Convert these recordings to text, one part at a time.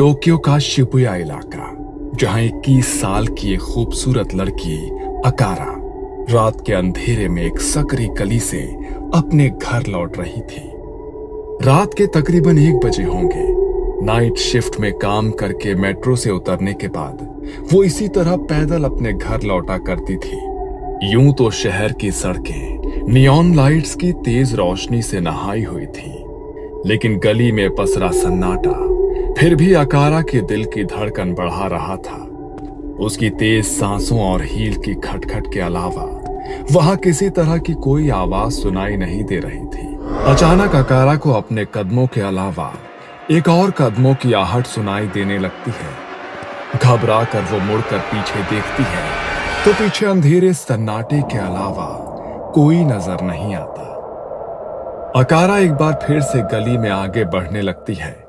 Tokyo का Shibuya इलाका, जहां 21 साल की एक खूबसूरत लड़की अकारा रात के अंधेरे में एक सकरी गली से अपने घर लौट रही थी। रात के तकरीबन 1 बजे होंगे। नाइट शिफ्ट में काम करके मेट्रो से उतरने के बाद वो इसी तरह पैदल अपने घर लौटा करती थी। यूं तो शहर की सड़कें नियॉन लाइट्स की तेज रोशनी से नहाई हुई थी, लेकिन गली में पसरा सन्नाटा फिर भी अकारा के दिल की धड़कन बढ़ा रहा था। उसकी तेज सांसों और हील की खटखट के अलावा वहां किसी तरह की कोई आवाज सुनाई नहीं दे रही थी। अचानक अकारा को अपने कदमों के अलावा एक और कदमों की आहट सुनाई देने लगती है। घबरा कर वो मुड़कर पीछे देखती है तो पीछे अंधेरे सन्नाटे के अलावा कोई नजर नहीं आता। अकारा एक बार फिर से गली में आगे बढ़ने लगती है।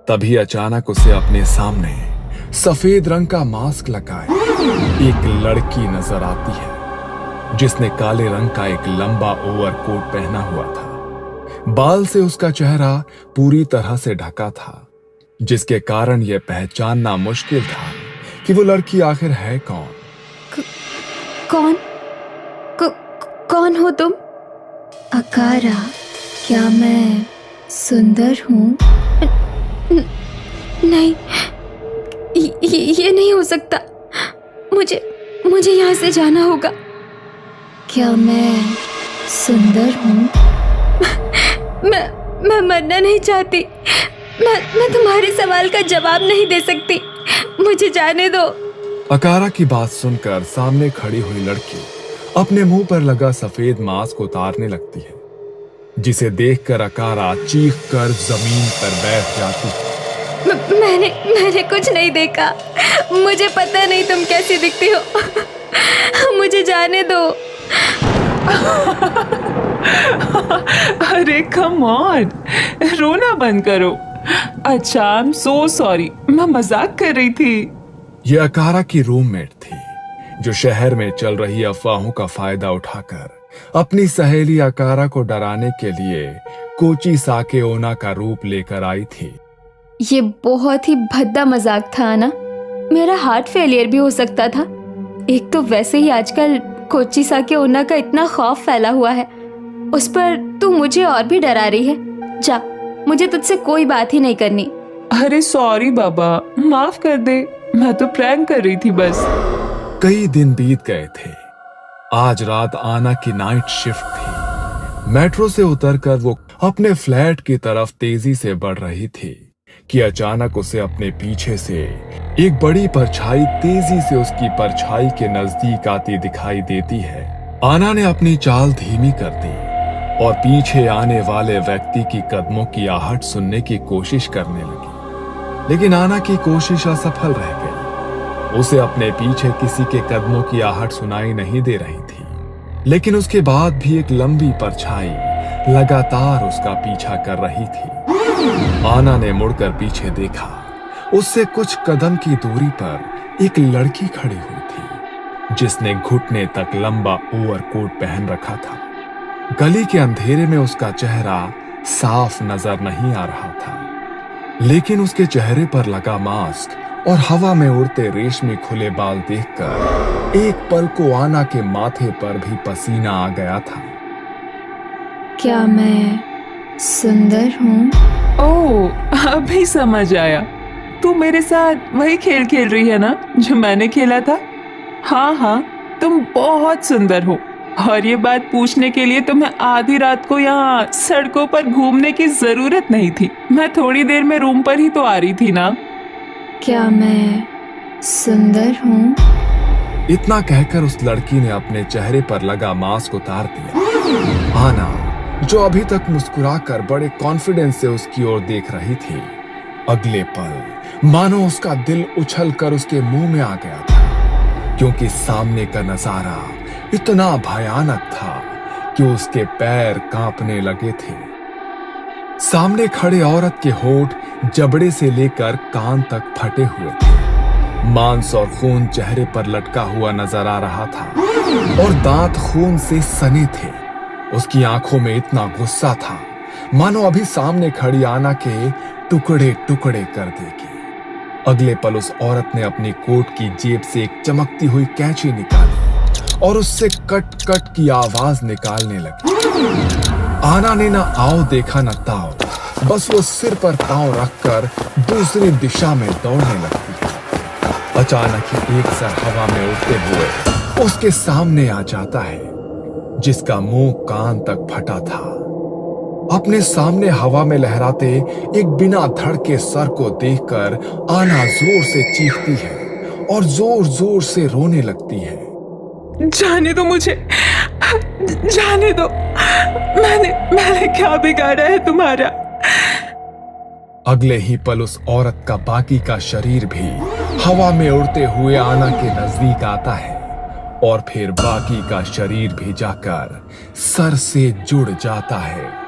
तभी अचानक उसे अपने सामने सफेद रंग का मास्क लगाए एक लड़की नजर आती है, जिसने काले रंग का एक लंबा ओवरकोट पहना हुआ था। बाल से उसका चेहरा पूरी तरह से ढका था, जिसके कारण यह पहचानना मुश्किल था कि वो लड़की आखिर है कौन। कौन हो तुम? अकारा, क्या मैं सुंदर हूँ? नहीं, ये नहीं हो सकता। मुझे यहाँ से जाना होगा। क्या मैं सुंदर हूँ? मैं मरना नहीं चाहती। मैं तुम्हारे सवाल का जवाब नहीं दे सकती। मुझे जाने दो। अकारा की बात सुनकर सामने खड़ी हुई लड़की अपने मुंह पर लगा सफेद मास्क उतारने लगती है, जिसे देखकर अकारा चीख कर जमीन पर बैठ जाती है। मैंने कुछ नहीं देखा। मुझे पता नहीं तुम कैसी दिखती हो। मुझे जाने दो। अरे कम ऑन, रोना बंद करो। अच्छा, आई एम सो सॉरी, मैं मजाक कर रही थी। ये अकारा की रूममेट थी, जो शहर में चल रही अफवाहों का फायदा उठाकर अपनी सहेली अकारा को डराने के लिए कोची साके ओना का रूप लेकर आई थी। ये बहुत ही भद्दा मजाक था आना। मेरा हार्ट फेलियर भी हो सकता था। एक तो वैसे ही आजकल कोची साके ओना का इतना खौफ फैला हुआ है, उस पर तू मुझे और भी डरा रही है। जा, मुझे तुझसे कोई बात ही नहीं करनी। अरे सॉरी बाबा, माफ कर दे, मैं तो प्रैंक कर रही थी बस। कई दिन बीत गए थे। आज रात आना की नाइट शिफ्ट थी। मेट्रो से उतरकर वो अपने फ्लैट की तरफ तेजी से बढ़ रही थी कि अचानक उसे अपने पीछे से एक बड़ी परछाई तेजी से उसकी परछाई के नजदीक आती दिखाई देती है। आना ने अपनी चाल धीमी कर दी और पीछे आने वाले व्यक्ति की कदमों की आहट सुनने की कोशिश करने लगी, लेकिन आना की कोशिश असफल रह गई। उसे अपने पीछे किसी के कदमों की आहट सुनाई नहीं दे रही थी, लेकिन उसके बाद भी एक लंबी परछाई लगातार उसका पीछा कर रही थी। आना ने मुड़कर पीछे देखा। उससे कुछ कदम की दूरी पर एक लड़की खड़ी हुई थी, जिसने घुटने तक लंबा ओवरकोट पहन रखा था। गली के अंधेरे में उसका चेहरा साफ नजर नहीं आ रहा था, लेकिन उसके चेहरे पर लगा मास्क और हवा में उड़ते रेशमी खुले बाल देखकर एक पल को आना के माथे पर भी पसीना आ गया था। क्या मैं सुंदर हूँ? ओह, अभी समझ आया। तू मेरे साथ वही खेल खेल रही है ना जो मैंने खेला था? हाँ, तुम बहुत सुंदर हो, और ये बात पूछने के लिए तुम्हें आधी रात को यहाँ सड़कों पर घूमने की जरूरत नहीं थी। मैं थोड़ी देर में रूम पर ही तो आ रही थी ना। क्या मैं सुंदर हूँ? इतना कहकर उस लड़की ने अपने चेहरे पर लगा मास्क उतार दिया। आना, जो अभी तक मुस्कुराकर बड़े कॉन्फिडेंस से उसकी ओर देख रही थी, अगले पल मानो उसका दिल उछलकर उसके मुंह में आ गया था, क्योंकि सामने का नजारा इतना भयानक था कि उसके पैर कांपने लगे थे। सामने खड़े औरत के होंठ जबड़े से लेकर कान तक फटे हुए थे। मांस और खून चेहरे पर लटका हुआ नजर आ रहा था और दांत खून से सने थे। उसकी आंखों में इतना गुस्सा था मानो अभी सामने खड़ी आना के टुकड़े टुकड़े कर देगी। अगले पल उस औरत ने अपनी कोट की जेब से एक चमकती हुई कैंची निकाली और उससे कट कट की आवाज निकालने लगी। आना ने ना आओ देखा न ताओ, बस वो सिर पर पांव रखकर दूसरी दिशा में दौड़ने लगती है। अचानक ही एक सर हवा में उड़ते हुए उसके सामने आ जाता है, जिसका मुंह कान तक फटा था। अपने सामने हवा में लहराते एक बिना धड़ के सर को देखकर आना जोर से चीखती है और जोर जोर से रोने लगती है। जाने दो मुझे, जाने दो। मैंने क्या बिगाड़ा है तुम्हारा? अगले ही पल उस औरत का बाकी का शरीर भी हवा में उड़ते हुए आना के नजदीक आता है और फिर बाकी का शरीर भी जाकर सर से जुड़ जाता है।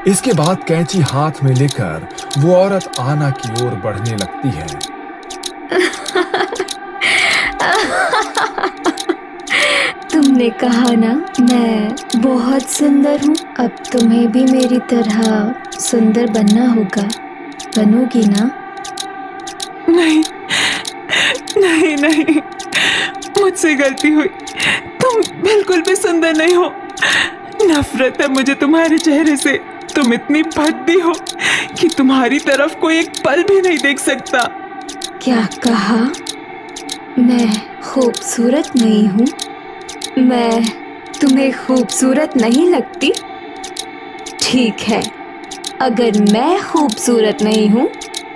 इसके बाद कैंची हाथ में लेकर वो औरत आना की ओर बढ़ने लगती है। तुमने कहा ना मैं बहुत सुंदर हूँ, अब तुम्हें भी मेरी तरह सुंदर बनना होगा। बनोगी ना? नहीं नहीं नहीं, मुझसे गलती हुई। तुम बिल्कुल भी सुंदर नहीं हो। नफरत है मुझे तुम्हारे चेहरे से। तुम इतनी भद्दी हो कि तुम्हारी तरफ कोई एक पल भी नहीं देख सकता। क्या कहा? मैं खूबसूरत नहीं हूँ? मैं तुम्हें खूबसूरत नहीं लगती? ठीक है, अगर मैं खूबसूरत नहीं हूँ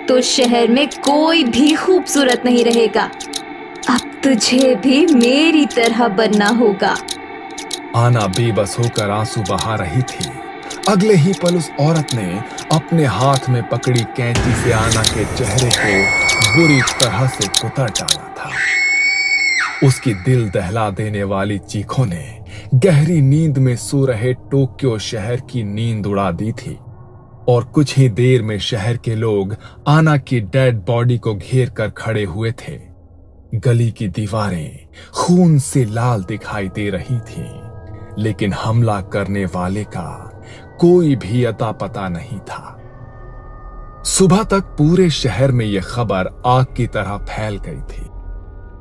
तो शहर में कोई भी खूबसूरत नहीं रहेगा। अब तुझे भी मेरी तरह बनना होगा। आना बेबस होकर आंसू बहा रही थी। अगले ही पल उस औरत ने अपने हाथ में पकड़ी कैंची से आना के चेहरे को बुरी तरह से कुतर डाला था। उसकी दिल दहला देने वाली चीखों ने गहरी नींद में सो रहे टोक्यो शहर की नींद उड़ा दी थी और कुछ ही देर में शहर के लोग आना की डेड बॉडी को घेर कर खड़े हुए थे। गली की दीवारें खून से लाल दिखाई दे रही थीं, लेकिन हमला करने वाले का कोई भी अता पता नहीं था। सुबह तक पूरे शहर में यह खबर आग की तरह फैल गई थी।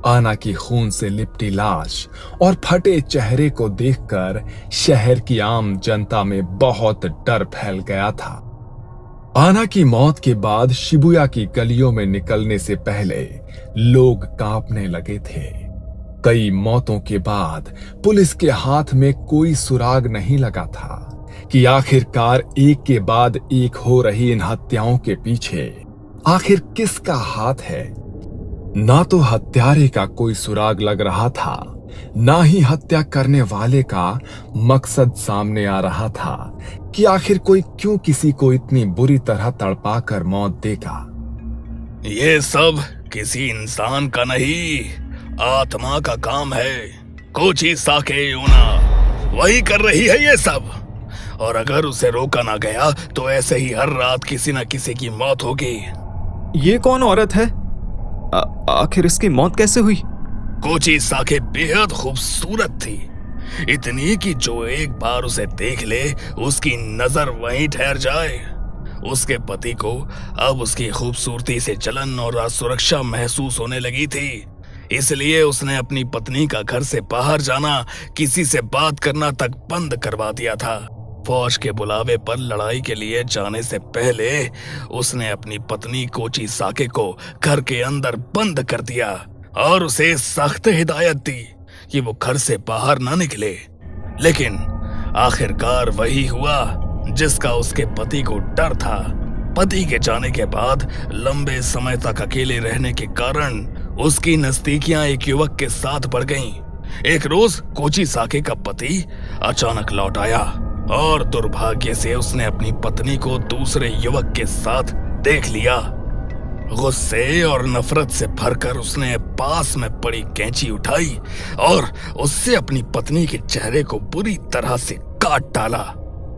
आना की खून से लिपटी लाश और फटे चेहरे को देखकर शहर की आम जनता में बहुत डर फैल गया था। आना की मौत के बाद शिबुया की गलियों में निकलने से पहले लोग कांपने लगे थे। कई मौतों के बाद पुलिस के हाथ में कोई सुराग नहीं लगा था कि आखिरकार एक के बाद एक हो रही इन हत्याओं के पीछे आखिर किसका हाथ है। ना तो हत्यारे का कोई सुराग लग रहा था, ना ही हत्या करने वाले का मकसद सामने आ रहा था कि आखिर कोई क्यों किसी को इतनी बुरी तरह तड़पाकर मौत देगा। ये सब किसी इंसान का नहीं, आत्मा का काम है। कोची साके यूना वही कर रही है ये सब, और अगर उसे रोका ना गया तो ऐसे ही हर रात किसी न किसी की मौत होगी। ये कौन औरत है? आखिर इसकी मौत कैसे हुई? कोची साके बेहद खूबसूरत थी, इतनी कि जो एक बार उसे देख ले उसकी नजर वहीं ठहर जाए। उसके पति को अब उसकी खूबसूरती से जलन और असुरक्षा महसूस होने लगी थी, इसलिए उसने अपनी पत्नी का घर से बाहर जाना, किसी से बात करना तक बंद करवा दिया था। फौज के बुलावे पर लड़ाई के लिए जाने से पहले उसने अपनी पत्नी कोची साके को घर के अंदर बंद कर दिया और उसे सख्त हिदायत दी कि वो घर से बाहर ना निकले। लेकिन आखिरकार वही हुआ जिसका उसके पति को डर था। पति के जाने के बाद लंबे समय तक अकेले रहने के कारण उसकी नजदीकियां एक युवक के साथ बढ़ गईं। एक रोज कोची साके का पति अचानक लौट आया और दुर्भाग्य से उसने अपनी पत्नी को दूसरे युवक के साथ देख लिया। गुस्से और नफरत से भरकर उसने पास में पड़ी कैंची उठाई और उससे अपनी पत्नी के चेहरे को बुरी तरह से काट डाला।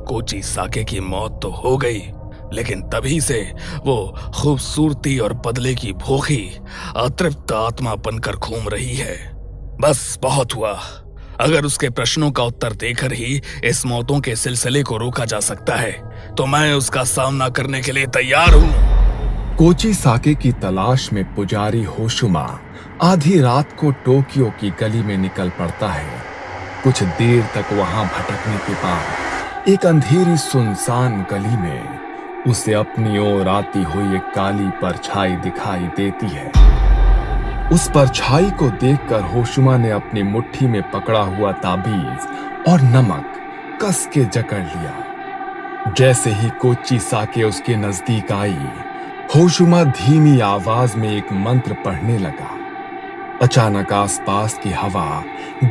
कोची साके की मौत तो हो गई, लेकिन तभी से वो खूबसूरती और बदले की भूखी अतृप्त आत्मा बनकर घूम रही है। बस बहुत हुआ। अगर उसके प्रश्नों का उत्तर देकर ही इस मौतों के सिलसिले को रोका जा सकता है तो मैं उसका सामना करने के लिए तैयार हूं। कोची साके की तलाश में पुजारी होशुमा आधी रात को टोक्यो की गली में निकल पड़ता है। कुछ देर तक वहां भटकने के बाद एक अंधेरी सुनसान गली में उसे अपनी ओर आती हुई एक काली परछाई दिखाई देती है। उस परछाई को देखकर होशुमा ने अपनी मुट्ठी में पकड़ा हुआ ताबीज और नमक कस के जकड़ लिया। जैसे ही कोची साके उसके नजदीक आई, होशुमा धीमी आवाज में एक मंत्र पढ़ने लगा। अचानक आसपास की हवा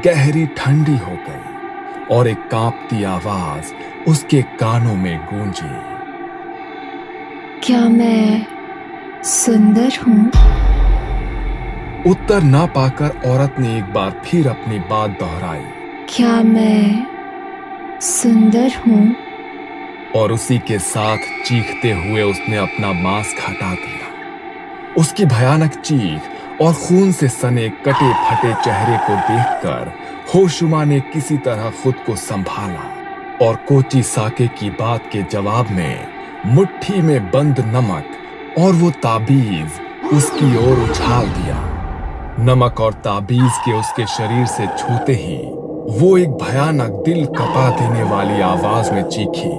गहरी ठंडी हो गई और एक कांपती आवाज उसके कानों में गूंजी। क्या मैं सुंदर हूँ? उत्तर ना पाकर औरत ने एक बार फिर अपनी बात दोहराई। क्या मैं सुंदर हूँ? और उसी के साथ चीखते हुए उसने अपना मास्क हटा दिया। उसकी भयानक चीख और खून से सने कटे फटे चेहरे को देखकर होशुमा ने किसी तरह खुद को संभाला और कोची साके की बात के जवाब में मुट्ठी में बंद नमक और वो ताबीज उसकी ओर उछाल दिया। नमक और ताबीज के उसके शरीर से छूते ही वो एक भयानक दिल कपा देने वाली आवाज में चीखी।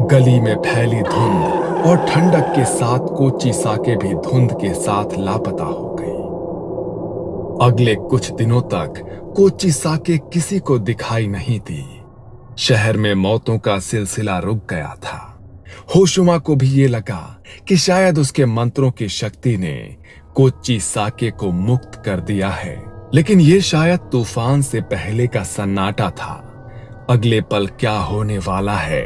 गली में फैली धुंध और ठंडक के साथ कोची साके भी धुंध के साथ लापता हो गई। अगले कुछ दिनों तक कोची साके किसी को दिखाई नहीं दी। शहर में मौतों का सिलसिला रुक गया था। होशुमा को भी ये लगा कि शायद उसके मंत्रों की शक्ति ने कोची साके को मुक्त कर दिया है, लेकिन ये शायद तूफान से पहले का सन्नाटा था। अगले पल क्या होने वाला है,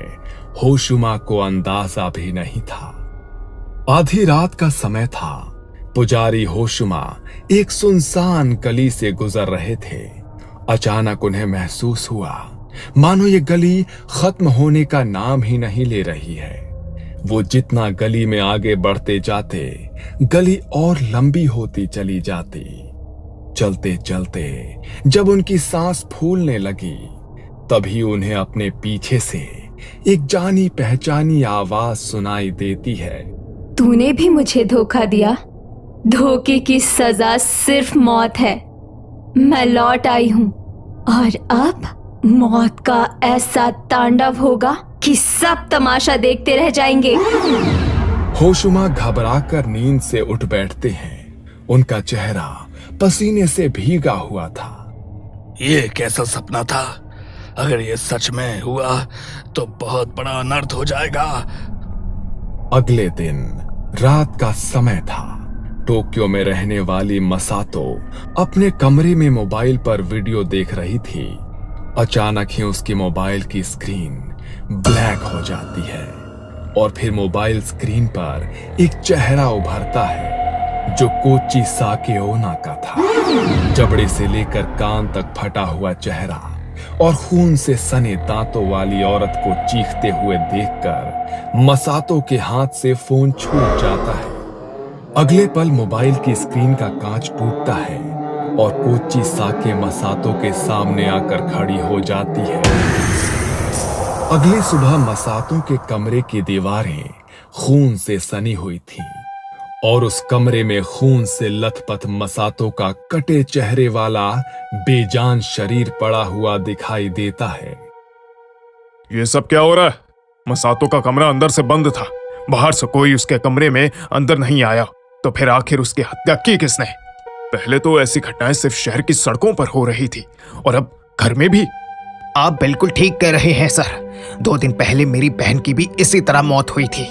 होशुमा को अंदाजा भी नहीं था। आधी रात का समय था। पुजारी होशुमा एक सुनसान गली से गुजर रहे थे। अचानक उन्हें महसूस हुआ मानो ये गली खत्म होने का नाम ही नहीं ले रही है। वो जितना गली में आगे बढ़ते जाते, गली और लंबी होती चली जाती। चलते चलते जब उनकी सांस फूलने लगी, तभी उन्हें अपने पीछे से एक जानी पहचानी आवाज सुनाई देती है। तूने भी मुझे धोखा दिया। धोखे की सजा सिर्फ मौत है। मैं लौट आई हूँ और अब मौत का ऐसा तांडव होगा कि सब तमाशा देखते रह जाएंगे। होशुमा घबराकर नींद से उठ बैठते हैं। उनका चेहरा पसीने से भीगा हुआ था। ये कैसा सपना था? अगर ये सच में हुआ तो बहुत बड़ा अनर्थ हो जाएगा। अगले दिन रात का समय था। टोक्यो में रहने वाली मसातो अपने कमरे में मोबाइल पर वीडियो देख रही थी। अचानक ही उसकी मोबाइल की स्क्रीन ब्लैक हो जाती है और फिर मोबाइल स्क्रीन पर एक चेहरा उभरता है जो कोची साके ओना का था। जबड़े से लेकर कान तक फटा हुआ चेहरा और खून से सने दांतों वाली औरत को चीखते हुए देखकर मसातो के हाथ से फोन छूट जाता है। अगले पल मोबाइल की स्क्रीन का कांच टूटता है और कोची साके मसातो के सामने आकर खड़ी हो जाती है। अगली सुबह मसातो के कमरे की दीवारें खून से सनी हुई थीं और उस कमरे में खून से लथपथ मसातो का कटे चेहरे वाला बेजान शरीर पड़ा हुआ दिखाई देता है। ये सब क्या हो रहा है? मसातो का कमरा अंदर से बंद था। बाहर से कोई उसके कमरे में अंदर नहीं आया, तो फिर आखिर उसकी हत्या की किसने? पहले तो ऐसी घटनाएं सिर्फ शहर की सड़कों पर हो रही थी और अब घर में भी। आप बिल्कुल ठीक कह रहे हैं सर। 2 दिन पहले मेरी बहन की भी इसी तरह मौत हुई थी।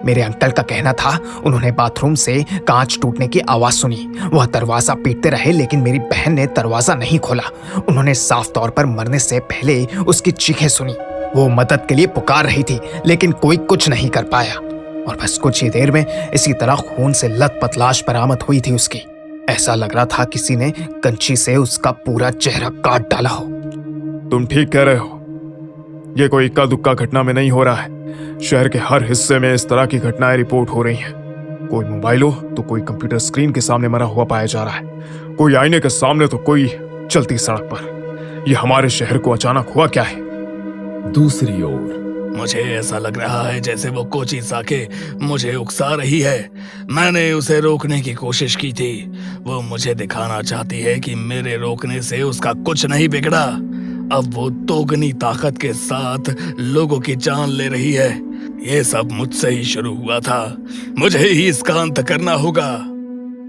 मेरे अंकल का कहना था उन्होंने बाथरूम से कांच टूटने की आवाज सुनी। वह दरवाजा पीटते रहे लेकिन मेरी बहन ने दरवाजा नहीं खोला। उन्होंने साफ तौर पर मरने से पहले उसकी चीखें सुनी। वो मदद के लिए पुकार रही थी लेकिन कोई कुछ नहीं कर पाया और बस कुछ ही देर में इसी तरह खून से लथपथ लाश बरामद हुई थी उसकी। ऐसा लग रहा था किसी ने कंची से उसका पूरा चेहरा काट डाला हो। तुम ठीक कह रहे हो, ये कोई इक्का दुक्का घटना में नहीं हो रहा है। शहर के हर हिस्से में इस तरह की घटनाएं रिपोर्ट हो रही हैं। कोई मोबाइल हो तो कोई कंप्यूटर स्क्रीन के सामने मरा हुआ पाया जा रहा है, कोई आईने के सामने तो कोई चलती सड़क पर। ये हमारे शहर को अचानक हुआ क्या है? दूसरी ओर मुझे ऐसा लग रहा है जैसे वो कोची साके मुझे उकसा रही है। मैंने उसे रोकने की कोशिश की थी। वो मुझे दिखाना चाहती है कि मेरे रोकने से उसका कुछ नहीं बिगड़ा। अब वो दोगुनी ताकत के साथ लोगों की जान ले रही है। ये सब मुझसे ही शुरू हुआ था। मुझे ही इसका अंत करना होगा।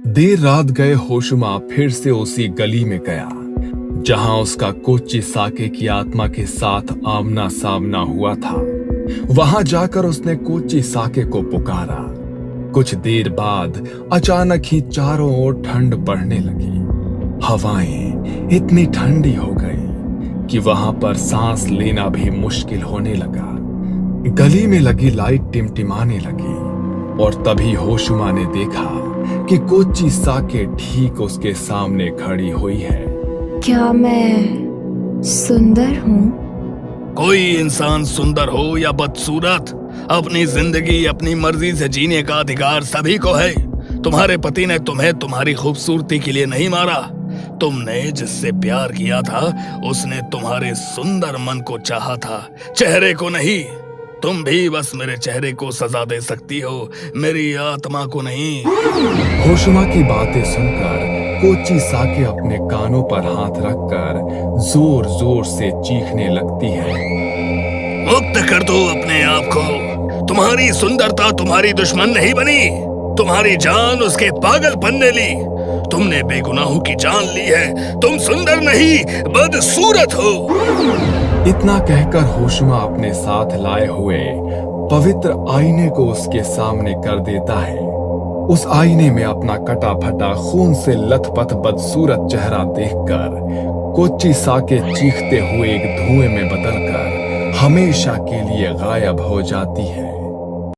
देर रात गए होशुमा फिर से उसी गली में गया जहां उसका कोची साके की आत्मा के साथ आमना सामना हुआ था। वहां जाकर उसने कोची साके को पुकारा। कुछ देर बाद अचानक ही चारों ओर ठंड बढ़ने लगी। हवाएं इतनी ठंडी हो गई कि वहां पर सांस लेना भी मुश्किल होने लगा। गली में लगी लाइट टिमटिमाने लगी और तभी होशुमा ने देखा कि कोची साके ठीक उसके सामने खड़ी हुई है। क्या मैं सुंदर हूँ? कोई इंसान सुंदर हो या बदसूरत, अपनी जिंदगी अपनी मर्जी से जीने का अधिकार सभी को है। तुम्हारे पति ने तुम्हें तुम्हारी खूबसूरती के लिए नहीं मारा। तुमने जिससे प्यार किया था उसने तुम्हारे सुंदर मन को चाहा था, चेहरे को नहीं। तुम भी बस मेरे चेहरे को सजा दे सकती हो, मेरी आत्मा को नहीं। होशुमा की बातें सुनकर कोची साके अपने कानों पर हाथ रखकर जोर जोर से चीखने लगती है। मुक्त कर दो अपने आप को। तुम्हारी सुंदरता तुम्हारी दुश्मन नहीं बनी। तुम्हारी जान उसके पागलपन ने ली। तुमने बेगुनाहों की जान ली है। तुम सुंदर नहीं बदसूरत हो। इतना कहकर होशुमा अपने साथ लाए हुए पवित्र आईने को उसके सामने कर देता है। उस आईने में अपना कटा फटा खून से लथपथ बदसूरत चेहरा देखकर कोची साके चीखते हुए एक धुएं में बदलकर हमेशा के लिए गायब हो जाती है।